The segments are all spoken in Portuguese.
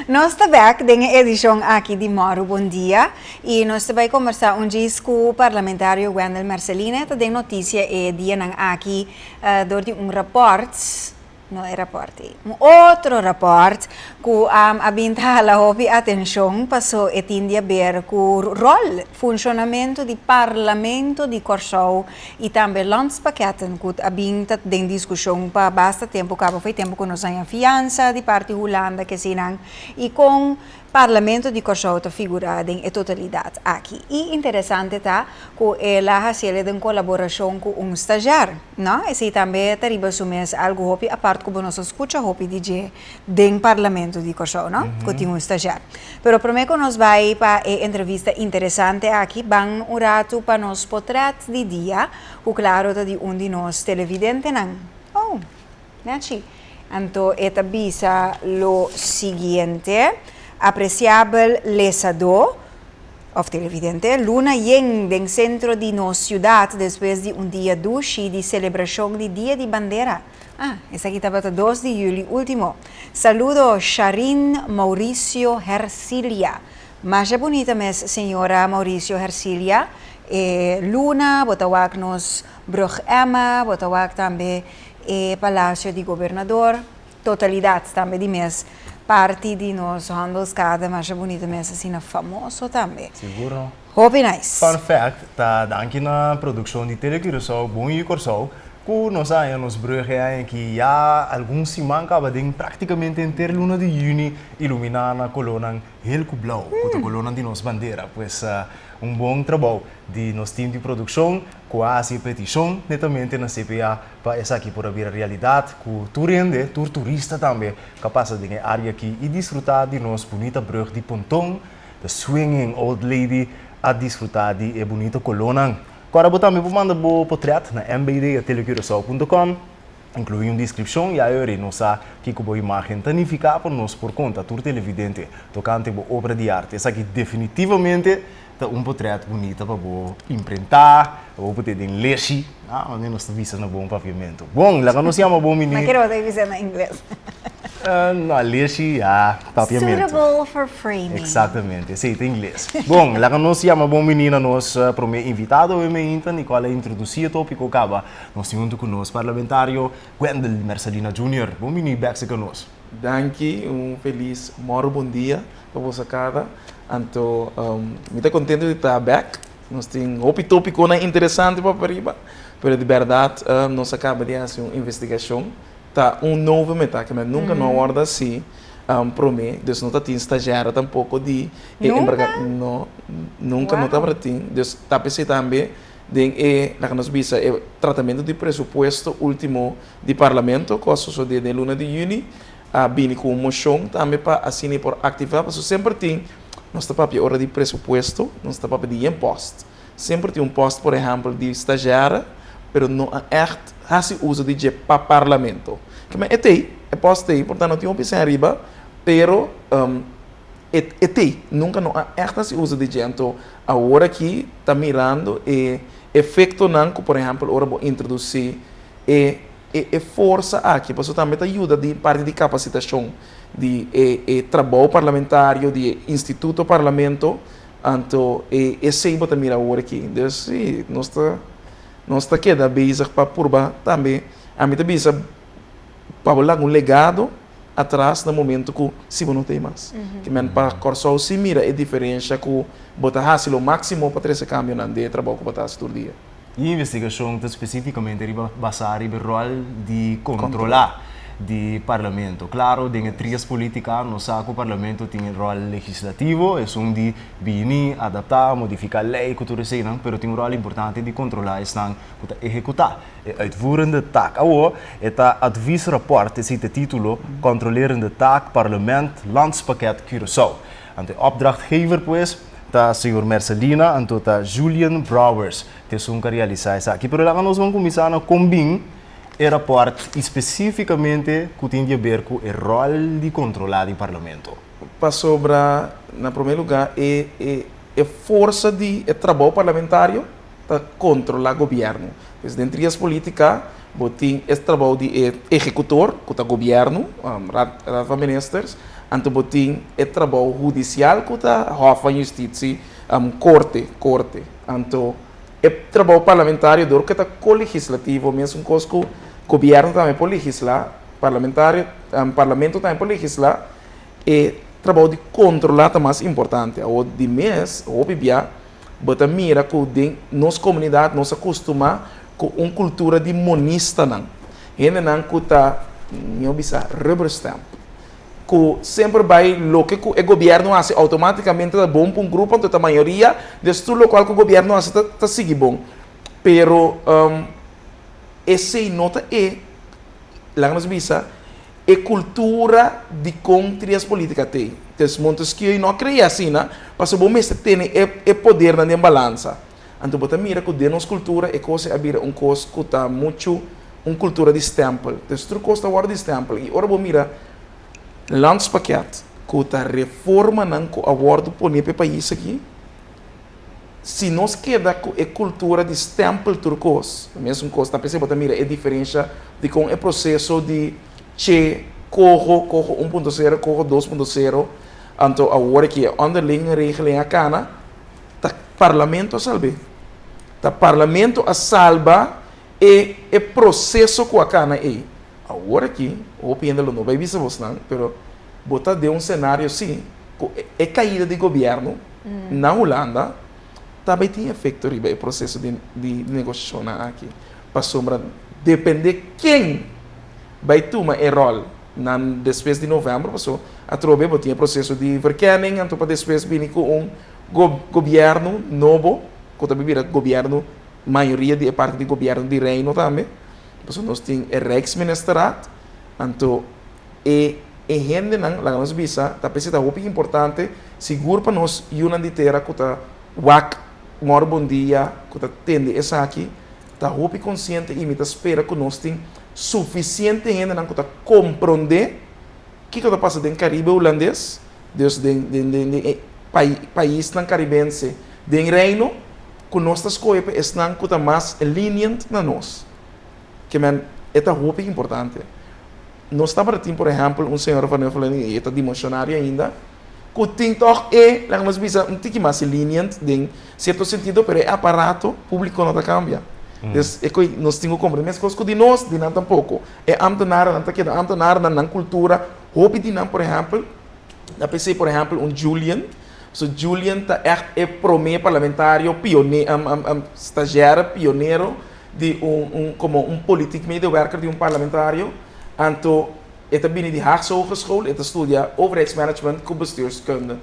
Nós estamos aqui na edição aqui de Moro Bom Dia e nós vamos conversar um dia com o parlamentário Wendel Marcelina. Tem notícia é dia aqui de reporte. Não é reporte, outro reporte que abinta houve atenção passou a tinha ver com o rol, funcionamento do parlamento de Corsou e também landspaketten que abinta em discussão para basta tempo, foi tempo que nós temos fiança de parte Holanda que sinang e com parlamento de Corsou está figurado em totalidade aqui. E interessante tá que ela faz uma colaboração com um estagiário, não? E se também arriba sumes algo hopi a parte que nós escuta hopi DJ do parlamento de Corsou, não? Que tem um estagiário. Pero primeiro nós vai para a entrevista interessante aqui, bang um rato para nos portretos de dia, o claro tá de de nós televidente não. Oh, nachi. Então, esta bisa lo siguiente. Apreciável lesador, of televidente, Luna Yeng, do centro de nossa cidade, depois de dia 2 de celebração do Dia de Bandeira. Essa aqui estava 2 de julho, último. Saludo, Sharin Mauricio Hercilia. Mais bonita mesmo, senhora Mauricio Hercilia. Luna, botawak nos Brug Emma, botawak também Palácio de Governador. Totalidade também de mês. Parte de nós handelskade, mas é bonita mesmo assim, famoso também. Seguro. Hope nice. Fun fact, tá daqui na produção de Telecurso, bom e Corsou, que nós nos bruggen que já alguns semanas acaba de praticamente inteira luna de junho iluminar na coluna heel blau, com a coluna de nossa bandeira, pois bom trabalho de nosso time de produção, com a petição, netamente na CPA, para essa aqui por abrir a realidade, com o turista também, capaz de ir área aqui e desfrutar de nossa bonita brug de pontão, the swinging old lady, a desfrutar de bonita coluna. Agora, eu também vou mandar o portrait na mbd.telecurso.com, inclui uma descrição e aí nós sabemos que a imagem tanifica para nós por conta do televidente, tocante a obra de arte. Essa aqui definitivamente é portrait bonito para imprentar, para poder ler, onde nós estamos no bom pavimento. Bom, lá que nós chamamos bom menino. Mas quero dizer em inglês. Não, ler papiamento. Suitable for framing. Exatamente, esse é em inglês. Bom, lá que nós chamamos bom menina, nós para o invitado, o meu Nicola introduzir o tópico acaba. Nós temos conosco parlamentário Wendel Marcelina Jr. Bom menino, back conosco. Danke, feliz moro bom dia para você cada. Então, muito contente de estar back. Nós temos um tópico interessante para arriba, mas de verdade, nós acabamos de fazer uma investigação. Tá novo meta que nunca na hora assim para mim, Deus não está tem estagiário tampouco de nunca não está para ti. Deus está pensando também de na nós visa tratamento de presupuesto último de parlamento, coisa só de luna de junho, bem com moção também para assim por ativar, porque sempre tem nós está para hora de presupuesto, nós está para de imposto. Sempre tem posto, por exemplo, de estagiário, mas não é se usa de para parlamento. Que é posto aí, portanto, não tem uma opção arriba, pero nunca não é se usa de então agora aqui está mirando e efeito não, por exemplo, agora vou introduzir força aqui, porque também ajuda de parte de capacitação de trabalho parlamentário, de instituto parlamento, então sempre está mirando agora aqui, então sim, nós está aqui da base para purba também a mim também para bolar legado atrás no momento que se não tem mais que para Corsou se mira a diferença que botar fácil o máximo para esse cambio não de trabalho que botar todo dia e a investigação está especificamente baseada no rol de controlar de parlamento. Claro, dentro três políticas, nós sabemos que o parlamento tem um rol legislativo, é de vir, adaptar, modificar a lei, que tudo isso, mas tem um rol importante de controlar e executar. É uitvoerende taak. Agora, é advies rapport, esse título, controlerende taak, parlement, landspakket Curaçao. Ante opdrachtgever, pues, tá senhor Marcelina, então tá Julian Brouwers, que são que realizar isso aqui. Pero lá nós vamos começar a combinar o rapport especificamente que tem a ver com o rol de controlar o parlamento. Para sobre, na primeiro lugar, a força de trabalho parlamentário para controlar o governo. Desde entre as políticas, botin esse trabalho de executor, que o governo, Raad van Ministers, anto botin é trabalho judicial, que o Hof van Justitie, corte. Anto é trabalho parlamentar, do que é co-legislativo, mesmo que o governo também pode legislar, parlamento também pode legislar, é trabalho de controlar é mais importante. O de mês, o bibia, bota mira que nossa comunidade nos acostuma com uma cultura de monista não. Ele não que tá, eu bisa rubber stamp. Que sempre vai lo que o governo faz automaticamente é bom para um grupo, então a maioria de tudo local que o governo faz tá sigue bom. Pero esse nota lá nos bisa é cultura de contrias política tem. Então, muitos que não creem assim, né? Mas o bom mesmo tem é poder na balança. Então, você mira que dentro da cultura é coisa abrir um coisa que está muito uma cultura de stempel. Então, tu costa agora de stempel. E agora você mira landspaket que está reforma não que agora põe para o país aqui. Se nós queda com a cultura de stempel turcos, mesmo coisa, está pensando, você mira a diferença de com o processo de corro 1.0, corro 2.0, então agora que é underlinha regeling a cana, tá parlamento a salve. Tá parlamento a salva e processo com a cana aí. Agora aqui, o opinião não vai ver você não, pero botar de um cenário assim, é caída de governo na Holanda, também tem efeito riba o processo de negociação aqui. Para sombra depender quem vai tomar o rol na depois de novembro, passou a trobe tinha processo de verkenning, então para depois vir com governo novo, que também vira governo maioria de parte do governo de reino também, passou nós tem o Rijksministeraat, então e gente não lá nos bisa, tá pensando muito importante, seguro para nós uma inteira que tá wak mor bom dia, que tá tende essa aqui, tá muito consciente e me tá espera que nós tem suficiente gente não que compreender o que está passando no Caribe holandês, de país não caribense, de reino, que nossas coisas estão mais lenient na nós. Que é muito importante. Nós estamos aqui, por exemplo, um senhor falando e está demonstrário ainda, que tem toch lá nós visa um tique mais lenient, em certo sentido, mas o aparato público não cambia. Dus nós temos que compreender as coisas de nós, de nada tampouco. É ambtenaar na cultura. Hoop die naam, por exemplo, na PC, por exemplo, Julian. Julian é primeiro parlamentário, pioneiro, estagiário, pioneiro de como político medewerker de parlamentário. Então, ele binnen de Haagse Hogeschool, ele estuda overheidsmanagement com bestuurskunde.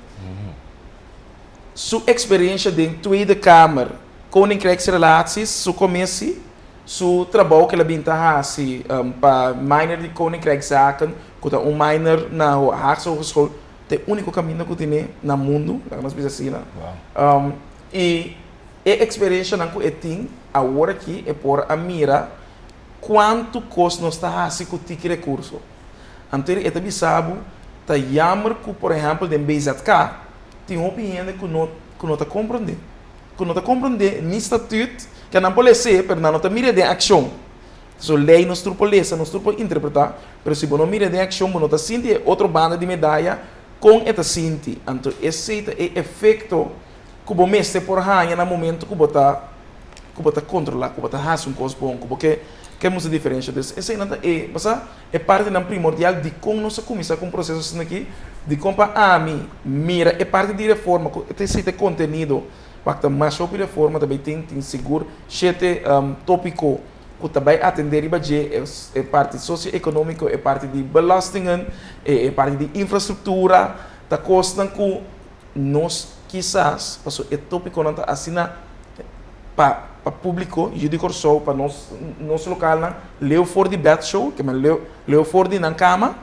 Sua experiência de Tweede Kamer, Koninkrijksrelaties, sua commissie, seu trabalho que ela binta assim, para minor de Koninkrijkszaken, que é minor na Haagse Hogeschool, é o único caminho que tem no mundo, nós pensamos assim, né? E a experiência que eu tenho agora aqui é por a mira quanto custa nós está assim com o recurso. Então, eu também sabe, tá jammer que, por exemplo, de BZK, tem uma opinião que não está compreendendo. Que não está compreendendo nem estatuto, que não pode ser, mas não está mira de ação. So, lei não está pode ler, não está pode interpretar, mas se você não mira de ação, você não está sentindo outra banda de medalha com esta cinti. Então, esse é o efeito que você mestre por aí no momento que você controla, que você faz um coisa bom, porque que é muita diferença disso. Essa é parte primordial de como nós começamos com o processo aqui, de como mira, é parte de reforma, esse conteúdo, para mais sobre reforma também tem seguro, este tópico que também atender é parte socioeconômica, é parte de belastingen, é parte de infraestrutura, da costa que nós quizás, é tópico não está assinar para público, judico show para nosso local, leu for de bed show, que leu for de na cama,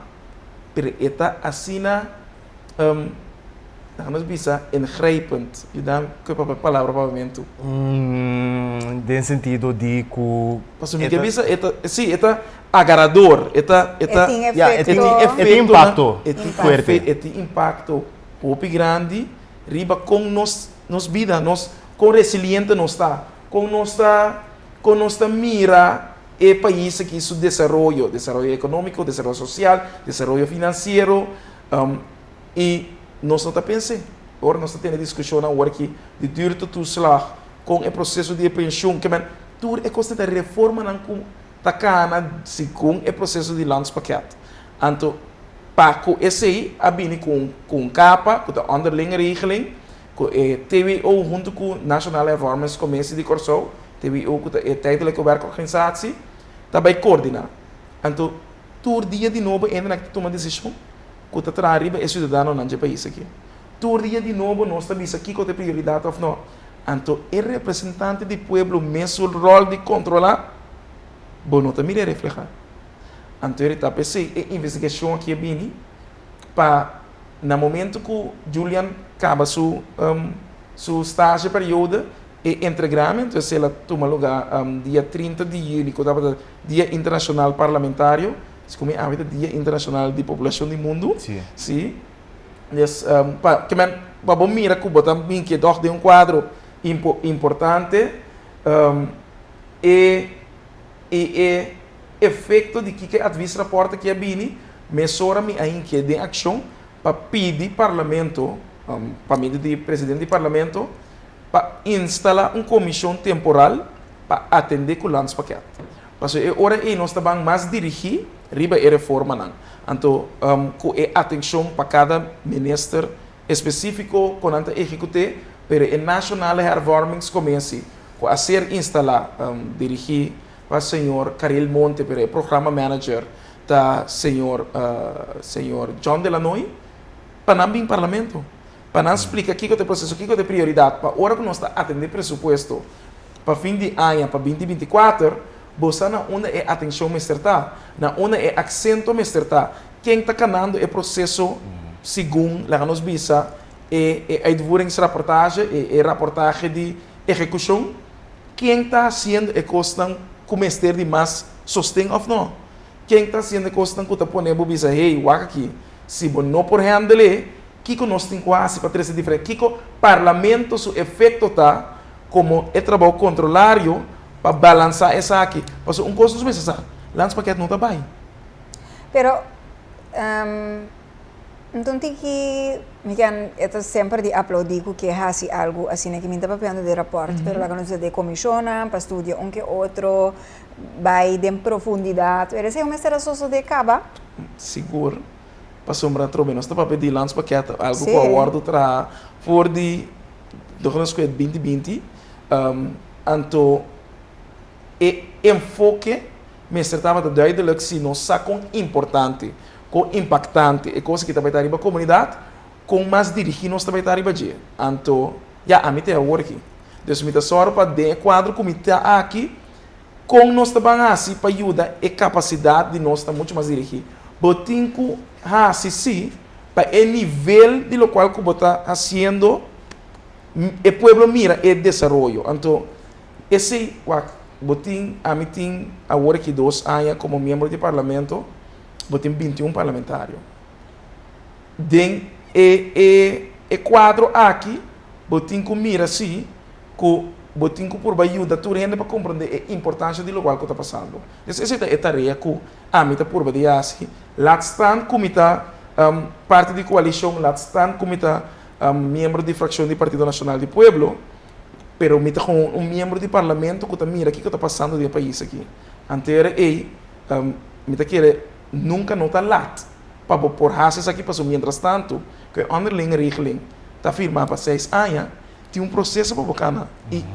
pero eta assina nós bisa ingrijpend. E dan que a palavra provavelmente. De sentido de que Passo me bisa eta agarrador, eta tem impacto forte. Tem impacto muito grande, riba com nos vida, com resiliente nós está. Com nossa mira e país aqui su desarrollo econômico, desarrollo social, desarrollo financeiro, e nós não está pensando. Agora nós estamos tendo discussão agora que de duurte toeslag com o processo de pensão, que tudo é costa de reforma não com takana segundo o processo de landspakket. Então, para com esse aí, abine com capa, com a underlinge regeling, com TWO junto com o National Environment Commissie de Corso, TWO com a tijdelijke werkorganisatie, daarbij coördinar. Então, todo dia de novo entra na toma decisão, com a trariba é cidadão no país aqui. Todo dia de novo nós estamos aqui com a prioridade ou não. Então, o representante do povo, mesmo o rol de controlar, bom, não também é reflejar. Então, ele está pensando em investigação aqui é bem, para, no momento que Julian acaba sua estágio período, e entregramento, se ela toma lugar dia 30 de julho, que é Dia Internacional Parlamentário, como é o Dia Internacional de População do Mundo. Sim. Sim. Para bom mira que também que doch de quadro importante e efeito de que a advis reporta que é bini mesora me aí que de ação para pedir parlamento para mim de presidente do parlamento para instalar uma comissão temporal para atender com o landspaket. Porque agora nós estamos mais dirigir riba a reforma não. Então, com a atenção para cada ministro específico, com a executivo, pero o National Environment Commission, com a ser instalado, dirigir para o senhor Karel Monte, pero o programa manager, da senhor John Delanoy, para não parlamento. Para não explicar o que é o processo, o que é a prioridade, para a hora que nós estamos atendendo presupuesto, para fim de ano, para 2024, você na onde é atenção mesterta, na onde é acento mesterta, quem está canando é processo segundo lá nos visa é a reportagem e reportagem de execução, quem está sendo é questão que o mestre de mais sustém ou não, quem está sendo é questão que está ponendo o visa hey, waka aqui, se você não por handle, que nós temos quase para três diferentes, que o parlamento seu efeito tá como é trabalho controlário para balançar essa aqui. Porque coisa não é landspaket não está bem. Pero, então tem que, eu sempre de aplaudir que hace algo assim, que me está papel de rapport, pero lá quando de commissiona, para estudar que outro, vai de profundidade, era se uma será só de caba? Seguro. Para sombra trobe, nós estamos para pedir landspaket, algo que o acordo tra for de 2020, então e enfoque me estava da duidelijk se nós sacam importante, com impactante e coisa que também está arriba a comunidade, com mais dirigir nós também está arriba de. Então, a mim tem agora aqui. Deus me dá só para de quadro como está aqui, com nós também assim para ajudar e capacidade de nós estar muito mais dirigir. Botinco assim sim, para o nível de lo qual que está fazendo, o povo mira e desenvolve. Então, esse botin a mim tem agora que 2 anos como membro do parlamento, botin 21 parlamentário. Den e quadro aqui, botin com mira assim, que botin com por ajuda tu rende para compreender a importância de lugar que está passando. Essa é a tarefa que a mim está por baixo assim, lá está como está parte da coalição, lá está como está membro da fração do Partido Nacional do Pueblo. Pero me com membro do parlamento que mira o que está passando no país aqui. Anterior me quer nunca nota lat para por raças aqui passou mientras tanto que underling regeling está firmado para 6 anos tem processo para bacana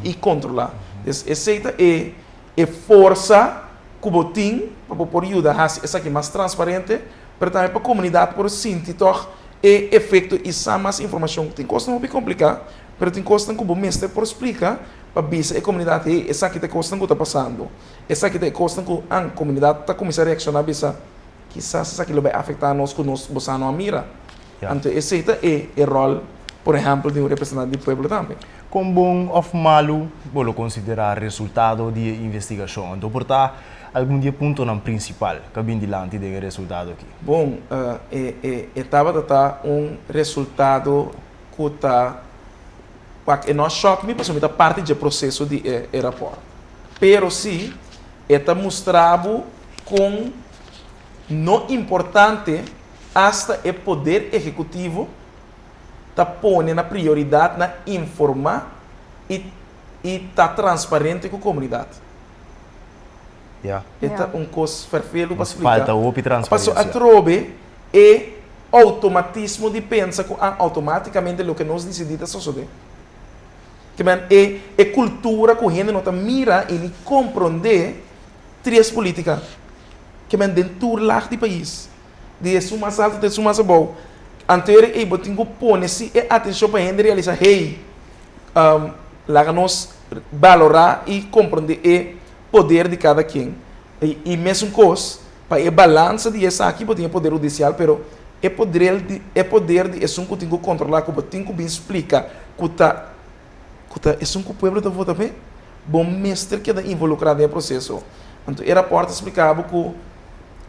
e controlar. Essa é força que botin para por ajuda essa aqui mais transparente, pero também para a comunidade por sentir toch e efeito e mais informação tem coisa não é complicado. Pero tem coisa que o mestre por explicar para ver a comunidade essa aqui tem coisa que está passando, essa aqui tem coisa que a comunidade está começando a reaccionar bisa quizás essa aqui vai afetar nós que nós buscando a mira. Então esse é o rol, por exemplo, de um representante do povo também. Com bom ou malo, vou considerar resultado de investigação. Então, portanto, algum dia ponto não principal que vem diante do resultado aqui. Bom, estava resultado que está e não choque me porque parte do processo de aeroporto. Pero sim, Eta mostrado com no importante hasta o poder executivo tá põe na prioridade na informar e tá transparente com a comunidade. Ja. Eta coisa perfeito para Mas explicar. falta outra transparência. Passo a trobe é automatismo de pensa que automaticamente o que nós decidimos suceder. Que man é cultura que a gente não mira e compreender três políticas que man dentro do país. De suma alto, de suma bom. Anterior e botinho pone-se e atenção para a gente realizar lá nós valorar e compreender o poder de cada quem. E mesmo coisa, para a balança de essa aqui, botinho poder judicial, pero é poder de isso que tem que controlar, que tem que explicar, que é um povo da votar bem, bom mestre que está involucrado no processo. Então, era porta explicava que a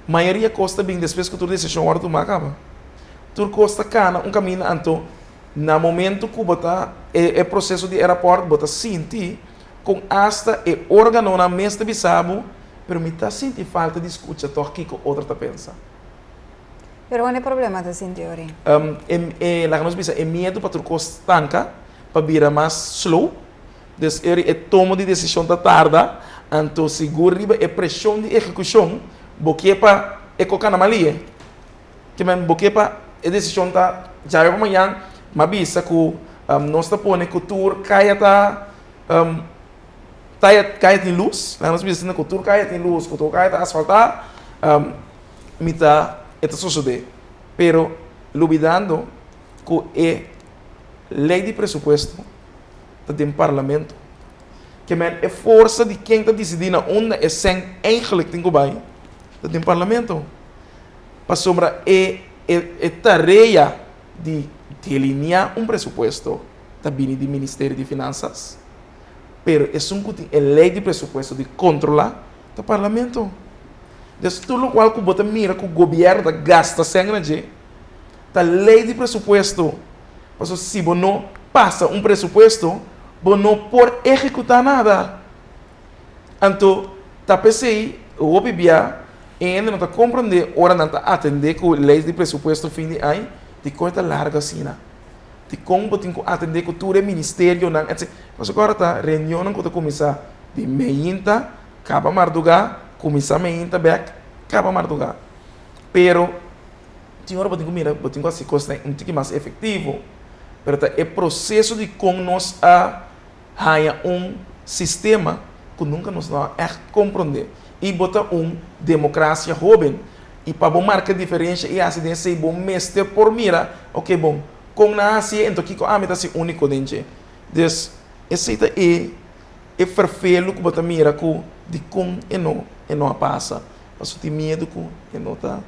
maioria costa bem depois que tu decisão hora tu acaba. Tu costa cana caminho, então, no momento que bota é processo de aeroporto, bota sentir com hasta e órgão na mestre bisabo, pero me tá sentir falta de escuta toque que outra tá pensa. Pero qual é o problema da teoria? Lá que nós pensa é medo para tu costa tanca, para virar mais slow, des é tomo de decisão da tarda, então seguro é pressão de execução, porque para é cocar na malia, que man porque para a decisão tá já é amanhã, mas bisa que nós tá pondo que o tour caia tá caia tem luz, lá nós bisa que o tour caia tem luz, que o tour caia tá asfaltar, mita está suceder, pero olvidando que é lei de presupuesto está dentro do parlamento, que é força de quem está decidindo onde é sem eigenlijk tem que vai, está dentro do parlamento, para sobra é tarefa de delinear presupuesto, está vindo do Ministério de Finanças, pero é lei de presupuesto de controlar do parlamento. Então, tudo o qual que você mira que o governo gasta sem grande, a lei de presupuesto, porque se você não passa presupuesto, você não pode executar nada. Então, tá pensei, o OPBA, ainda não está compreendendo, ora não está atendendo com a lei de presupuesto fim de ano, de coisa larga assim, de como tem que atender com todo o ministério, etc. Mas agora está reunião que está começando de meia, acaba mardugar, começar meia, back, acaba mardugar. Pero, senhora, você mira, você tem que coisa um pouco mais efetivo, pero é processo de como nós ganhar sistema que nunca nos dá compreender e botar democracia jovem e para bom marcar diferença e assim de ser bom mestre por mira, ok bom, com na Ásia então que a meta se único dente, des esse é perfeito que botar mira com de com e não passa, mas tem medo com e não tá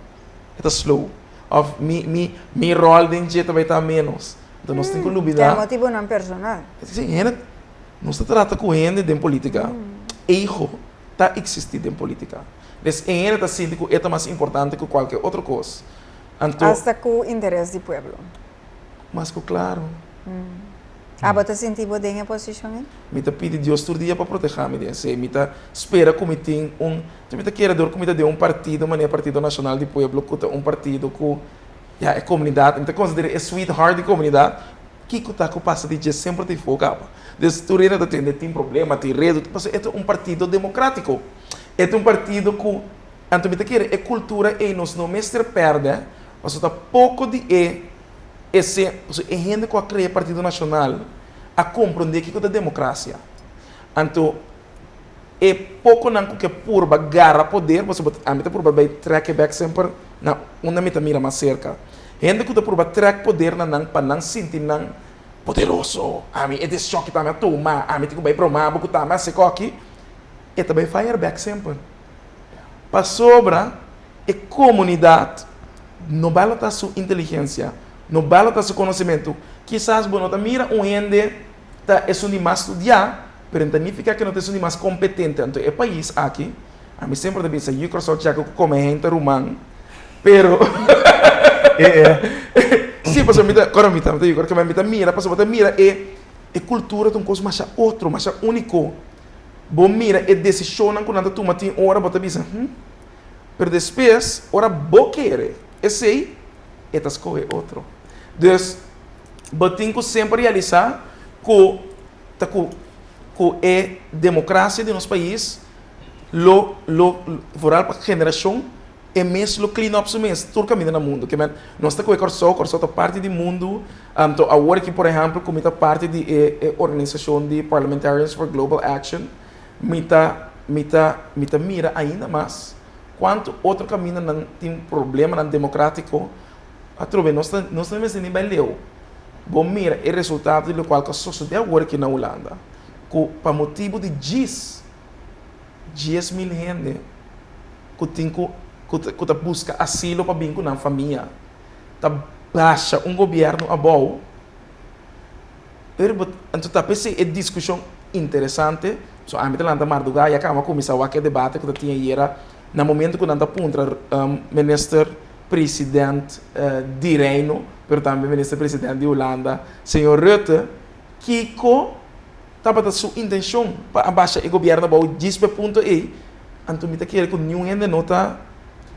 slow, of mi rol dente também tá menos, então nós temos que lutar. É motivo não personal. Sim, não se trata com gente de política, erro está existindo em política. Mas ainda está sendo que é mais importante que qualquer outra coisa. Então, hasta com o interesse do povo. mas que claro. Você sentiu que tem a posição? Me tá pedindo Deus todo dia para proteger-me. Me tá espera que me tenha me tá querendo que me dê partido, mas é partido nacional de povo, que é partido que é comunidade, me tá considera é sweetheart de comunidade. Que tá que passa de dia sempre te focava. Destruir tem problema, tem redo, é partido democrático. É partido que então me tá querendo é cultura e nós não mestre perde, mas tá pouco de esse é gente que cria partido nacional a compreender que é democracia. Então é pouco não que por garra poder, mas a meta por vai track back sempre na uma meta mira mais cerca. Gente que por track poder na não para não sentir não poderoso. A mim é desse choque também tomar, a mim tem que vai promar, porque tá mais seco aqui. É também fireback sempre. Para sobra é comunidade, não vale a sua inteligência, não vale a seu conhecimento. Quizás você não mira ende tá é de mais estudar, mas não significa que não é mais competente. Então é país aqui, a mim sempre deve ser eu só já que come gente romano, pero sim, mas agora que me mira, mas você mira é cultura de uma coisa mais outro, mais único. bom mira e decisão quando anda toma tem hora bota bisa pero depois ora bo querer esse aí eta escolhe outro dus batinco sempre realizar com é democracia de nosso país lo foral para geração é mesmo clean up mesmo todo caminho no mundo que nós está com a parte do mundo então agora que por exemplo como está parte de organização de Parliamentarians for Global Action mita mira ainda mais quanto outro caminho não tem problema não democrático a trove nós temos nível leu bom mira é resultado do qual que a sociedade agora aqui na Holanda para motivo de 10 mil gente que busca asilo para vir com a família tá baixa governo a bom então tá pensei é discussão interessante so a mitad landa marduga ya kama começar o debate que tinha era no momento que nanda puntra minister presidente de Reino pero também minister presidente de Holanda senhor Rutte Kiko estava da sua intenção para abaixar o governo para o 10.e então me quer que nenhum ainda nota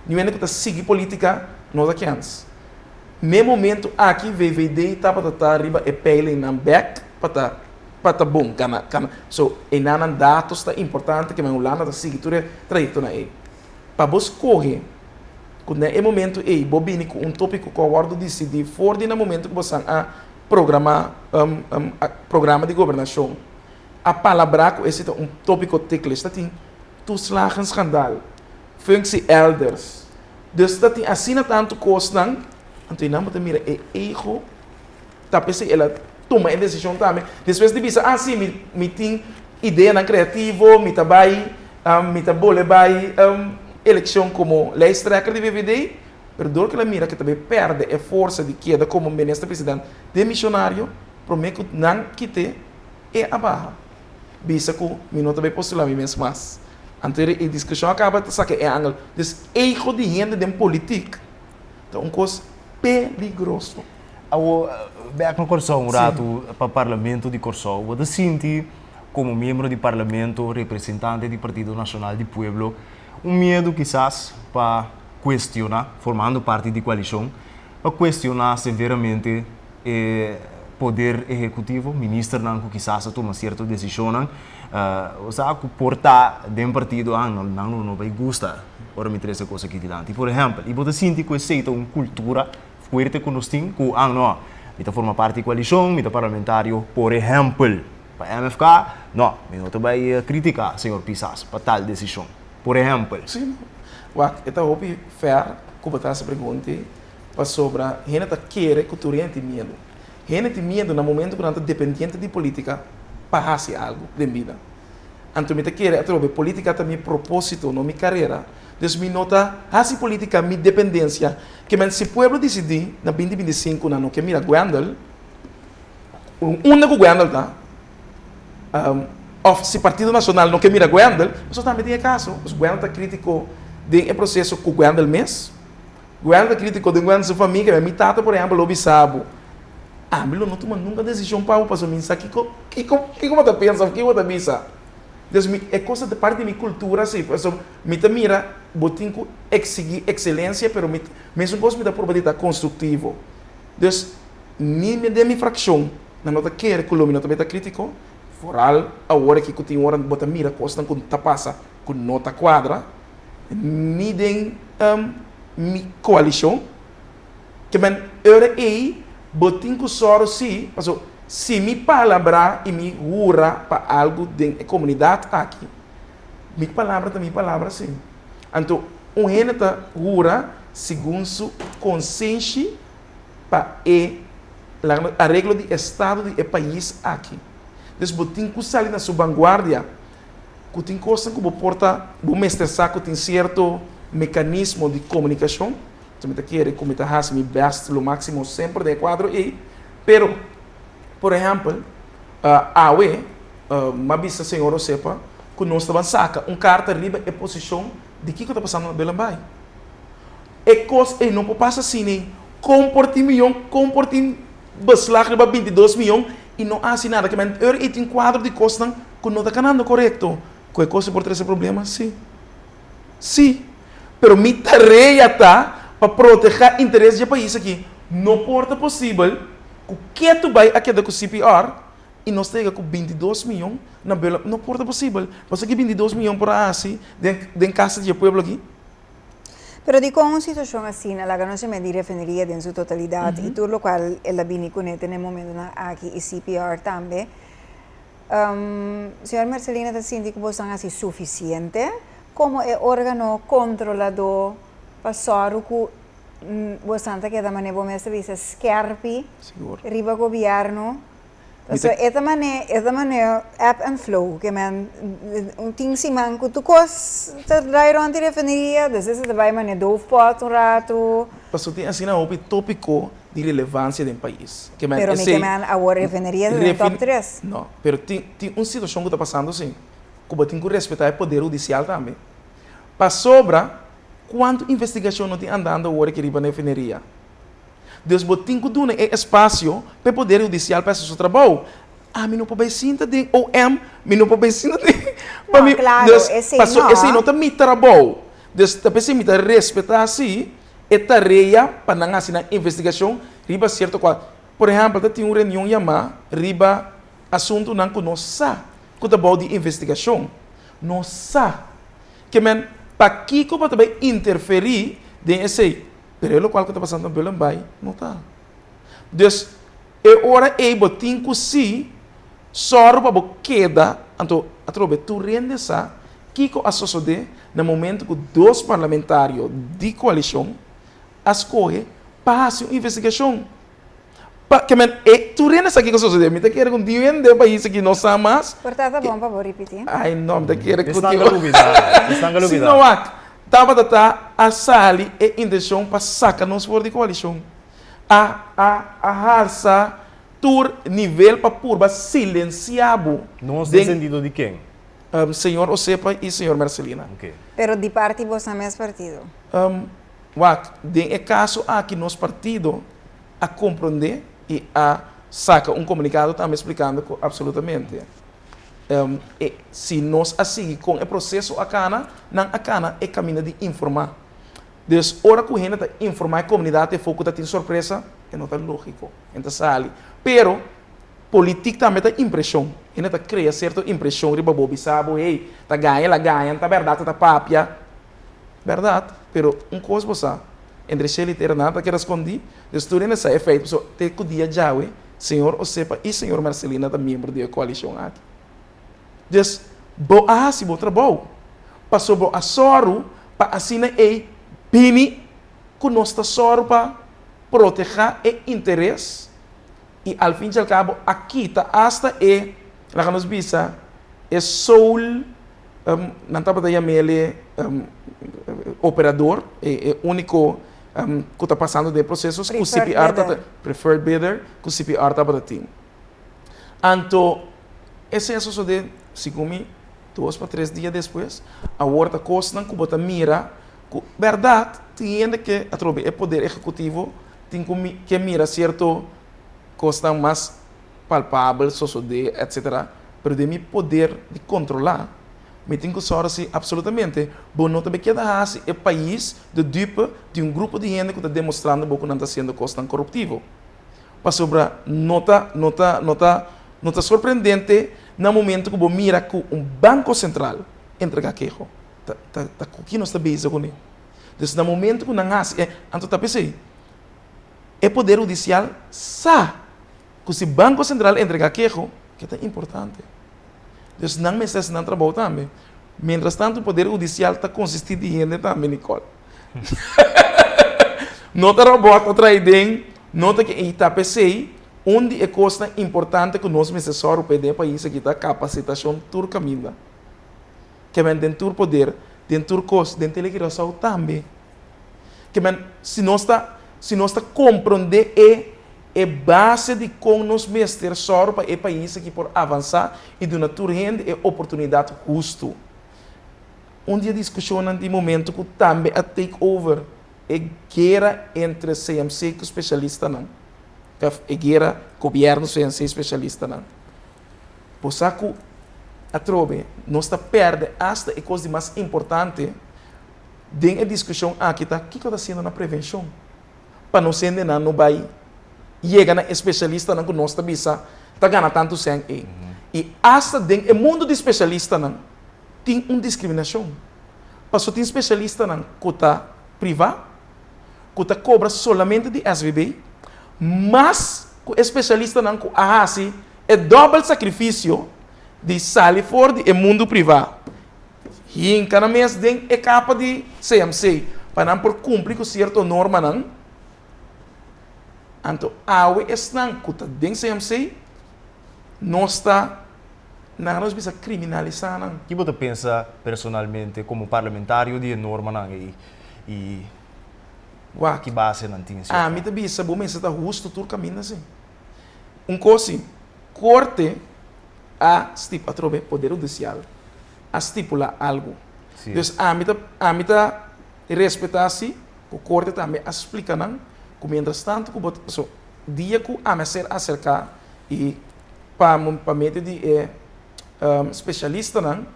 nenhum ainda que seguir política nota que antes no momento aqui VVD estava da arriba e pele na back para bom kana so enanan dados tá importante que a Holanda tá seguindo trajetória aí para vos correr quando é momento aí bobini com tópico que eu guardo decidir for no momento que você a programa de governação a palavra com esse tópico teclista tem tu slagen schandaal functie elders dus dat die assim tanto costan então não mas mira é ego tá pensei ela toma a decisão também depois de bisa sim me tem ideia na criativo me tabai me tabole bai eleição como lijsttrekker de VVD pero door que ela mira que também perde a força de queda como ministro presidente de missionário prometo não quite é a barra bisa que me não também postular mesmo mais anterior a discussão acaba de sacar é ângulo des ego de gente de política então um coisa peligroso back no Corsão, um rato para o Parlamento de Corsão, você sente como membro do Parlamento, representante do Partido Nacional do Pueblo, medo quizás para questionar, formando parte da coalição, para questionar severamente o poder executivo, ministro não quizás toma certa decisão, o saco portar de um partido não vai gostar, ora me interessa coisa aqui diante. Por exemplo, e você sente que aceita uma cultura forte que nós temos, que não mita forma parte da coalição, mita parlamentário, por exemplo, para a MFK, não vai criticar, senhor Pisas, para tal decisão. Por exemplo. Sim. Então, eu fair, como está essa pergunta, para sobre a gente quer que tu tenha medo. Gente tem medo no momento que não está dependente de política para fazer algo de vida. Então, eu quero que a política também propósito, não minha carreira. Então, me nota, fazer política, minha dependência, que se o povo decidir, na 2025, não que mira Gwendal, único Gwendal, tá? Se Partido Nacional não quer mira Gwendal, você também tem caso. O Gwendal está crítico do processo com o Gwendal mesmo. Gwendal está crítico de Gwendal sua família. Minha tata, por exemplo, o bisabo. Mas não toma nunca decisão para o passo. Que como você pensa? Que você pensa? É coisa de parte da minha cultura, assim. Me mira, botinho exigir excelência, mas mesmo coisa me dá probabilidade construtivo. Então, nem me dê minha fração. Não nota quer que o lumino também está crítico. Foral, a hora que tem hora bota mira, costa com tapassa, com nota quadra, nem tem mi coalição, que man era aí, botinho só se, se me palavra e me jura para algo de comunidade aqui, minha palavra sim. Então, gente tá jura segundo consciência para a regra de estado do país aqui. Então, botin que sai na sua vanguarda, que tem coisa que porta, o mestre saco tem certo mecanismo de comunicação, então me quer como está has me best lo máximo sempre de quadro e, pero, por exemplo, awe, mabisa senhor sepa, que nós estamos saca carta riba e posição de que está passando na Belambay. E coisa e não passa assim nem comportim beslag riba 22 milhões e não há assim nada que men tem quadro de costa que não está canando correto Qual coisa por ter esse problema? Sim. Sim. Pero mi tarefa está para proteger interesses do país aqui. Não pode possível que tu vai aqui da CPR e nós temos com 22 milhões na bela. Não pode possível. Mas aqui 22 milhões por assim, dentro casa do povo aqui. Pero di con una situación así, la que no se me defendería en su totalidad, y todo lo cual el bini con en el momento aquí y CPR también. Señor Marcelina, ¿te siente que vos así suficiente como el órgano controlador pasar que vos santa que da manera vos me dice scarpi, riba gobierno. So, esta manera app and flow, que man, un ting si man, que tu cos, te drai ronti refineria, dus is het bij man doofpot un rato. Pastor, tem assim na tópico de relevância do país. Que man, Pero me que man agora refineria do top 3. Não, pero tem uma situação que está passando assim. Como tem que respeitar o poder judicial também. Para sobra, quanto investigação não tem andando agora que riba na refineria? Deus botin que duna é espaço para o poder judicial para seu trabalho. Me não pode sentar de me não pode sentar de. Não, claro, esse não. Esse não está me trabalho. Deus está pensando me respeitar assim, é tarefa para não assinar investigação riba certo qual. Por exemplo, tem uma reunião chamada riba assunto não que nós sa, que tá bom de investigação, nós sa, que men para que como também interferir desse. Pero o qual que está passando no Belambay, não está. Dus, é hora é botin que se só para queda, então, atrobe, tu rende essa, que a sociedade, no momento que dois parlamentários de coalição escolhem para fazer uma investigação. Que tu rende essa aqui com a sociedade, me te quero que um dia de país aqui não sabe mais. Portanto, bom, para repetir. Ai, não, me te quero que Estão a se não há. Estava a sali e intenção para sacar nos for de coalição. A raça tur nível para purba silenciado. Não tem sentido de quem? Senhor Osepa e senhor Marcelina. Okay. Pero de parte vos não é partido. De caso aqui nos partido a compreender e a saca comunicado também explicando absolutamente. Se nós assim com o processo acana, não acana é caminho de informar. Des hora que a gente está informar a comunidade e foco está tendo surpresa, é não está lógico, então sale. Pero política também está impressão, a gente está cria certa impressão, riba bobi sabo, hey, tá ganha, la ganha, tá verdade, tá papia, verdade. Pero coisa você, entre se litera nada que escondi, des tudo nessa efeito, so te que dia já, senhor Osepa e senhor Marcelina tá membro da coalição aqui. Dus, se bo trabalho, passou a soro para assinar e bini que nós está soro para proteger o interesse e ao fim e ao cabo aqui está hasta lá que nos visa é soul não está para chamar operador é único que está passando de processos que o CPR está preferred bidder que o CPR está para ti. Então esse é só de segundo 2 para 3 dias depois, a horta costa que bota mira, verdade, tem que atrobe o poder executivo tem que mira certo costa mais palpável, de etc. Pero de mi poder de controlar, me tenho que só assim absolutamente, bom não também queda assim o país de dupe de grupo de gente que está demonstrando que não está sendo costa corruptivo. Para sobre nota surpreendente no momento que você mira que banco central entrega queijo. O que nós estamos com ele? Então, no momento que não há, então está pensando, o poder judicial sabe que se banco central entrega queijo, que é importante. Então, não me está não trabalho também. Mientras tanto, o poder judicial está consistindo em gente também, Nicole. Nota robota traidem, nota que está pensando, onde é coisa importante que nós necessários para o país aqui está capacitação tur caminho. Que vem dentro do poder, dentro do costo, dentro da legislação também. Que vem se nós está compreender base de como nós mestres só para o país aqui por avançar e de natura rende é oportunidade justo. Onde a discussão nesse momento que também a takeover é guerra entre CMC e o especialista não. Que a guerra governo sem ser especialista não. Por isso a trobe, nós está perde hasta a coisa mais importante dentro da discussão aqui tá, o que está sendo na prevenção? Para não ser não vai chega na especialista não que nós está bisa, tá ganhando tanto sangue. E hasta dentro do mundo de especialista não tem uma discriminação. Passou tem especialista não que está privado, que está cobra solamente de SVB, mas o especialista não que assim é dobro sacrifício de sair fora do mundo privado. E em cada mês tem a capa de CMC para não por cumprir com certa norma não. Então, awe não que está dentro CMC não está nós bisa criminalizar não. O que você pensa personalmente como parlamentário de norma não e que base não tem? Ah, me também sabe bom, mas está justo todo caminho assim. Coisa corte a trobe poder judicial a estipular algo. Sim. Então, a mim tá respeitar-se, o corte também explica não, como mientras tanto, so, dia que a me ser acercar e para meter de especialista não,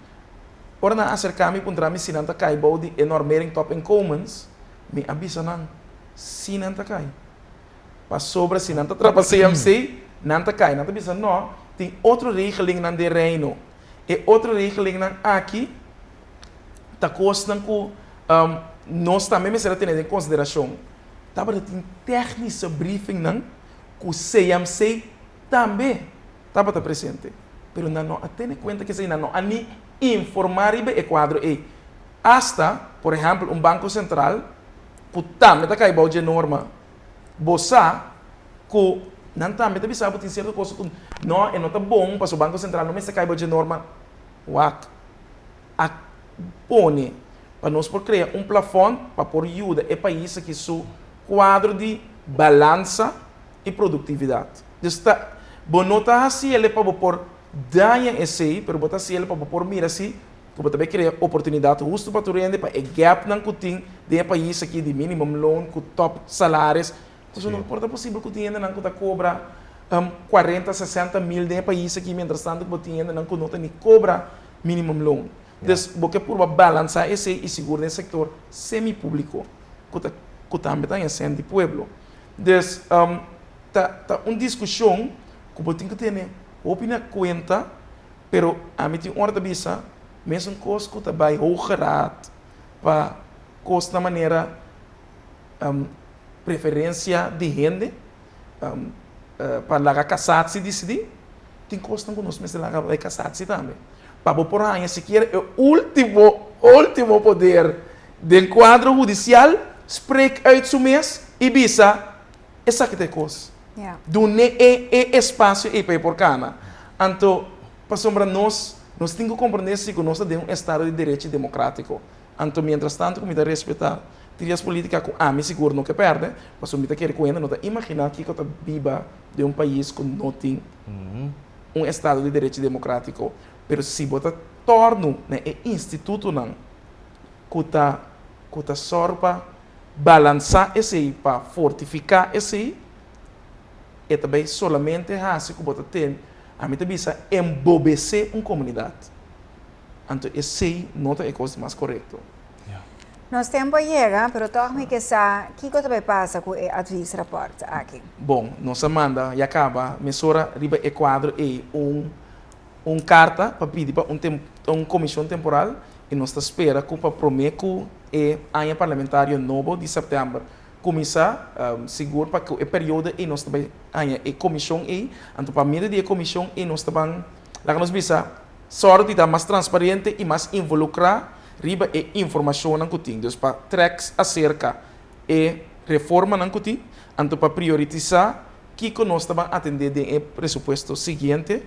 ora na acercar-me para me se não tá cai body enorme top in commons, me avisa não, se não tá cai. Para sobre se não tá trapaceia CMC, não tá cai, não tá avisa não, tem outra regeling nan de reino. E outra regeling nan aqui, tá costando que nós também será ter em consideração. Tá para ter técnica briefing nan, que o CMC também tá para presente. Pero não tem conta que se não ani informar e quadro e hasta, por exemplo, banco central, que também tá caindo de norma, bossa, que não também tem sabe tem certa coisa que não tá bom para o banco central não me se caiba de norma a pone para nós por criar plafond para por ajuda e país que su quadro de balança e produtividade está bom nota assim ele para por danha esse pero botar assim ele para por mira assim que também criar oportunidade justo para tu rende para o gap não que tem de país aqui de minimum loan com top salários. Então, não importa possível que o dinheiro não cobra 40, 60 mil de país aqui, mientras tanto, o dinheiro não cobra minimum loan. Então, porque por balançar esse e seguro no setor semi-público, que também está em sendo de pueblo. Então, tá uma discussão que você tem que ter opinião conta, pero a mim tem uma hora de vista, mesmo coisa que vai hogerar para coisa da maneira preferência de gente para lá casar-se decidir tem coisa que nós mas lá vai casar-se também para por aí se quer o último poder do quadro judicial spreek uit seu mês e bisa essa que tem coisa do espaço e para por cana então para sombra nós temos que compreender que nós temos um estado de direito democrático então mientras tanto como respeitar teorias políticas que me seguro não que perde, mas o que quer que não imaginar que eu viva de um país que não tem um estado de direito democrático, mas se você torna o instituto não que tá sorpa balançar esse para fortificar esse e também solamente assim que você tem a mim também embobecer uma comunidade. Então esse não é a coisa mais correta. Nosso tempo chega, mas torna que sa, que também passa com o advice report aqui. Bom, nossa manda e acaba, mesura riba e quadro e carta para pedir para uma comissão temporal e nós espera que para prometer que a parlamentário novo de setembro começar seguro para que o período e nós também a comissão e então para meio de comissão e nós também lá nós bisa sorte de mais transparente e mais involucrar riba e informação não tem, então para tracks acerca e reforma não tem, então para priorizar que nós estamos atender o pressuposto seguinte,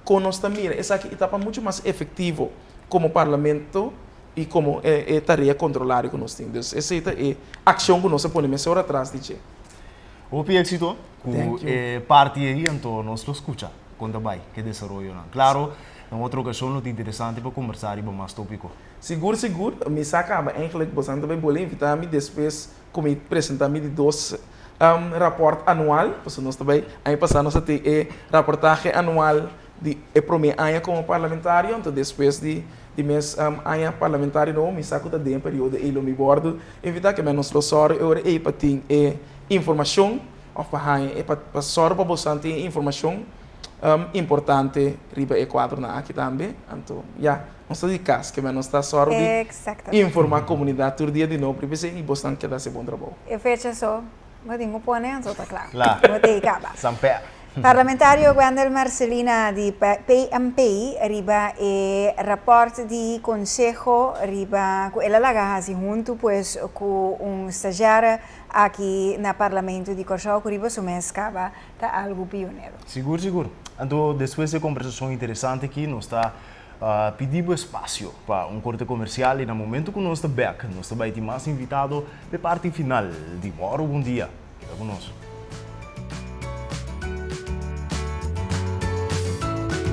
que nós mira essa aqui etapa muito mais efetivo como parlamento e como tarefa controlar que nós temos. Essa é a ação que nós podemos fazer atrás de O éxito que parte aí então nós escuta quando vai que desenvolve. Claro, em outra ocasião não é interessante para conversar e mais tópico. Seguro, me saca eigenlijk bastante bem boa invitar-me depois como apresentar-me de dois rapport anual, porque nós também aí passar nós ter reportagem anual é para mim aia como parlamentário, então depois de mês aia parlamentário não, me saco da um período e me bordo, evitar que menos lo soro e para ter informação, ou para aia para soro para bastante informação importante riba e quadro na aqui também, então não está de casa que menos está soro de Exactamente. informar a comunidade todo dia de novo, porque se e bastante que dá se bom trabalho. E fecha só, mas tenho pone, só tá claro. Lá. Vou ter que acabar. Sampé. Parlamentario Wendel Marcelina di PMP riba e rapporto di consejo riba ela laga hasi junto pues com stagiário aqui na Parlamento de Corsau que riba sumescava tá algo pioneiro. Seguro, seguro. Então, depois dessa conversação interessante aqui, nós está pedindo espaço para um corte comercial e no momento que nós estamos back, nós estamos mais invitado para a parte final de Moro Bom Dia. Fica conosco.